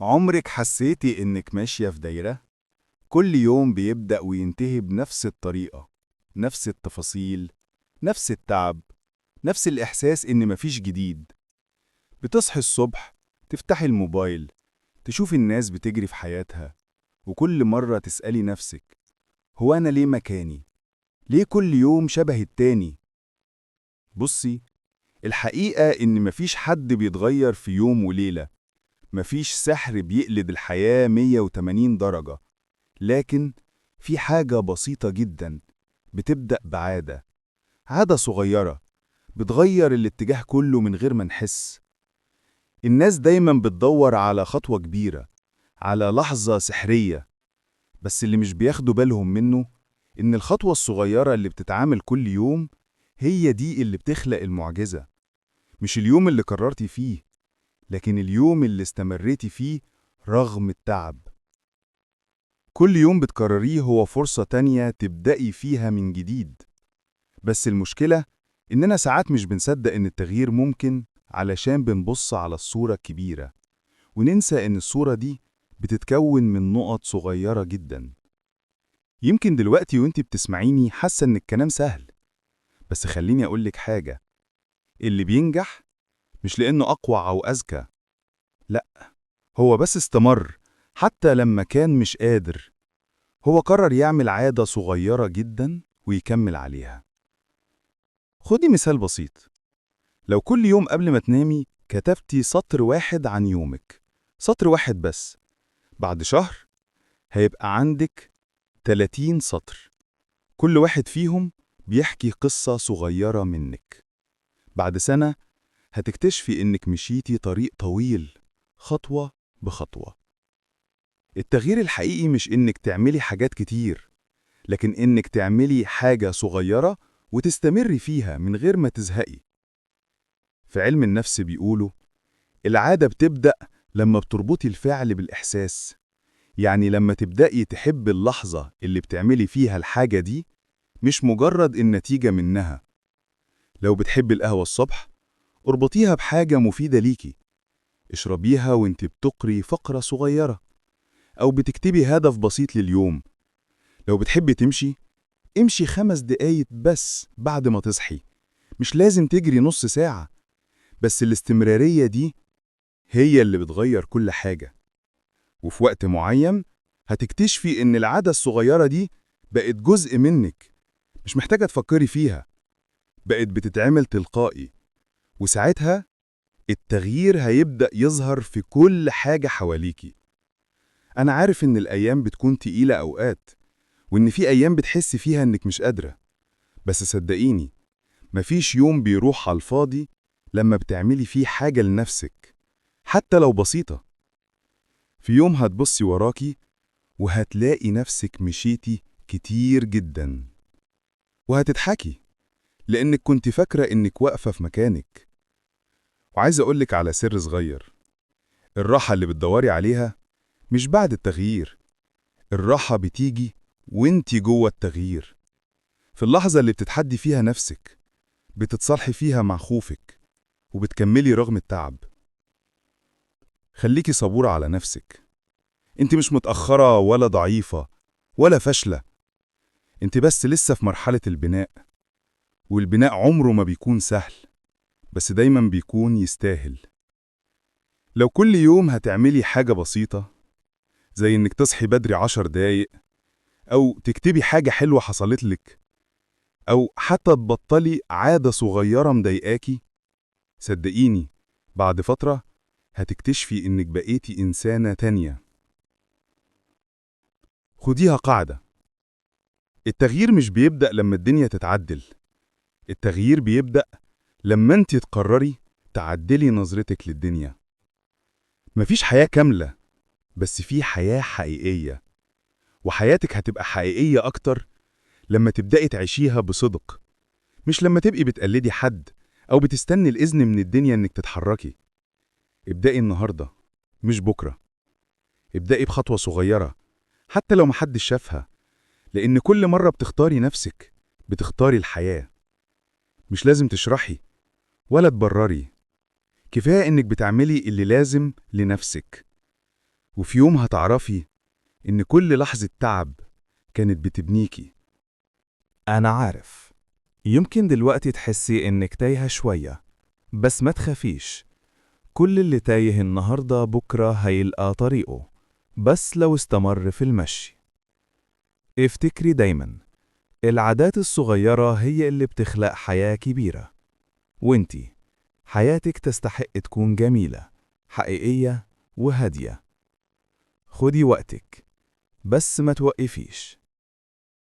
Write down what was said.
عمرك حسيتي إنك ماشية في دايرة؟ كل يوم بيبدأ وينتهي بنفس الطريقة، نفس التفاصيل، نفس التعب، نفس الإحساس إن مفيش جديد. بتصحي الصبح، تفتحي الموبايل، تشوفي الناس بتجري في حياتها، وكل مرة تسألي نفسك: هو أنا ليه مكاني؟ ليه كل يوم شبه التاني؟ بصي، الحقيقة إن مفيش حد بيتغير في يوم وليلة، مفيش سحر بيقلب الحياة 180 درجة. لكن في حاجة بسيطة جدا بتبدأ بعادة، عادة صغيرة بتغير الاتجاه كله من غير ما نحس. الناس دايما بتدور على خطوة كبيرة، على لحظة سحرية، بس اللي مش بياخدوا بالهم منه إن الخطوة الصغيرة اللي بتتعامل كل يوم هي دي اللي بتخلق المعجزة. مش اليوم اللي قررتي فيه، لكن اليوم اللي استمريتي فيه رغم التعب. كل يوم بتكرريه هو فرصة تانية تبدأي فيها من جديد. بس المشكلة إننا ساعات مش بنصدق إن التغيير ممكن، علشان بنبص على الصورة الكبيرة وننسى إن الصورة دي بتتكون من نقط صغيرة جدا. يمكن دلوقتي وإنتي بتسمعيني حاسة إن الكلام سهل، بس خليني أقولك حاجة: اللي بينجح مش لأنه أقوى أو أذكى، لأ، هو بس استمر حتى لما كان مش قادر. هو قرر يعمل عادة صغيرة جدا ويكمل عليها. خدي مثال بسيط: لو كل يوم قبل ما تنامي كتبتي سطر واحد عن يومك، سطر واحد بس، بعد شهر هيبقى عندك 30 سطر، كل واحد فيهم بيحكي قصة صغيرة منك. بعد سنة هتكتشفي إنك مشيتي طريق طويل، خطوة بخطوة. التغيير الحقيقي مش إنك تعملي حاجات كتير، لكن إنك تعملي حاجة صغيرة وتستمري فيها من غير ما تزهقي. في علم النفس بيقولوا: العادة بتبدأ لما بتربطي الفعل بالإحساس، يعني لما تبدأي تحبي اللحظة اللي بتعملي فيها الحاجة دي، مش مجرد النتيجة منها. لو بتحبي القهوة الصبح، اربطيها بحاجة مفيدة ليكي، اشربيها وانت بتقري فقرة صغيرة، أو بتكتبي هدف بسيط لليوم. لو بتحبي تمشي، امشي 5 دقايق بس بعد ما تصحي، مش لازم تجري نص ساعة. بس الاستمرارية دي هي اللي بتغير كل حاجة. وفي وقت معين هتكتشفي إن العادة الصغيرة دي بقت جزء منك، مش محتاجة تفكري فيها، بقت بتتعمل تلقائي. وساعتها التغيير هيبدأ يظهر في كل حاجة حواليكي. أنا عارف إن الأيام بتكون تقيلة أوقات، وإن في أيام بتحسي فيها إنك مش قادرة، بس صدقيني، مفيش يوم بيروح على الفاضي لما بتعملي فيه حاجة لنفسك، حتى لو بسيطة. في يوم هتبصي وراكي وهتلاقي نفسك مشيتي كتير جدا، وهتضحكي لأنك كنت فاكرة إنك واقفة في مكانك. وعايز أقولك على سر صغير: الراحة اللي بتدوري عليها مش بعد التغيير، الراحة بتيجي وانتي جوه التغيير، في اللحظة اللي بتتحدي فيها نفسك، بتتصالحي فيها مع خوفك، وبتكملي رغم التعب. خليكي صبورة على نفسك. انت مش متأخرة ولا ضعيفة ولا فاشلة، انت بس لسه في مرحلة البناء. والبناء عمره ما بيكون سهل، بس دايما بيكون يستاهل. لو كل يوم هتعملي حاجة بسيطة، زي إنك تصحي بدري 10 دقايق، أو تكتبي حاجة حلوة حصلت لك، أو حتى تبطلي عادة صغيرة مضايقاكي، صدقيني بعد فترة هتكتشفي إنك بقيتي إنسانة تانية. خديها قاعدة: التغيير مش بيبدأ لما الدنيا تتعدل، التغيير بيبدأ لما انت تقرري تعدلي نظرتك للدنيا. مفيش حياة كاملة، بس في حياة حقيقية. وحياتك هتبقى حقيقية أكتر لما تبدأي تعيشيها بصدق، مش لما تبقي بتقلدي حد أو بتستني الإذن من الدنيا إنك تتحركي. ابدأي النهاردة، مش بكرة. ابدأي بخطوة صغيرة، حتى لو محدش شافها، لأن كل مرة بتختاري نفسك بتختاري الحياة. مش لازم تشرحي ولا تبرري، كفاية إنك بتعملي اللي لازم لنفسك. وفي يوم هتعرفي إن كل لحظة تعب كانت بتبنيكي. أنا عارف، يمكن دلوقتي تحسي إنك تايهة شوية، بس ما تخافيش. كل اللي تايه النهاردة بكرة هيلقى طريقه، بس لو استمر في المشي. افتكري دايما، العادات الصغيرة هي اللي بتخلق حياة كبيرة. وانتي، حياتك تستحق تكون جميلة، حقيقية وهادية. خدي وقتك، بس ما توقفيش.